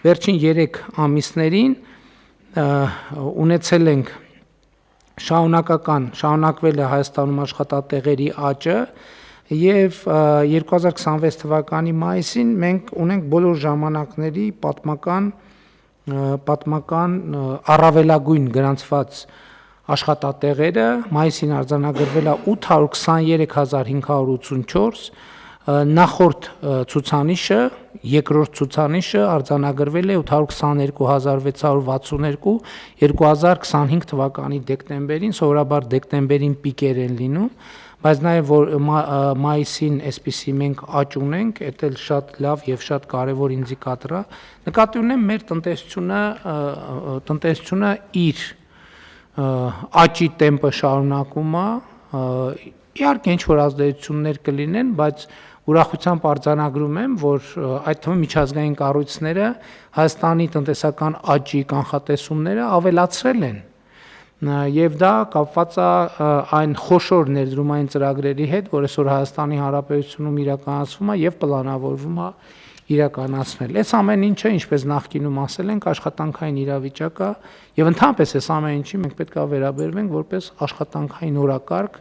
վերջին 3 ամիսներին ունեցել ենք շարունակվել է Հայաստանում աշխատատեղերի աճը եւ 2026 թվականի մայիսին մենք ունենք բոլոր ժամանակների պատմական առավելագույն գրանցված աշխատատեղերը, մայիսին արձանագրվել է 823584, նախորդ ցուցանիշը, երկրորդ ցուցանիշը արձանագրվել է 822662 2025 թվականի դեկտեմբերին, սովորաբար դեկտեմբերին պիկեր են լինում, բայց նաև որ մայիսին այսպիսի մենք աճ ունենք, դա էլ շատ լավ եւ շատ կարեւոր ինդիկատոր է։ Նկատի ունեմ մեր տնտեսությունը իր աճի տեմպը շարունակում է, իհարկե ինչ որ ազդեցություններ կլինեն, բայց ուրախությամբ արձանագրում եմ, որ այդ թվում միջազգային կառույցները Հայաստանի տնտեսական աճի կանխատեսումները ավելացրել են եւ դա կապված է այն խոշոր ներդրումային ծրագրերի հետ, որ այսօր Հայաստանի Հանրապետությունում իրականացվում է եւ պլանավորվում է իրականացնել։ Այս ամեն ինչը, ինչպես նախկինում ասել ենք, աշխատանքային իրավիճակը եւ ընդհանրապես այս ամեն ինչի մենք պետք է վերաբերվենք որպես աշխատանքային օրակարգ,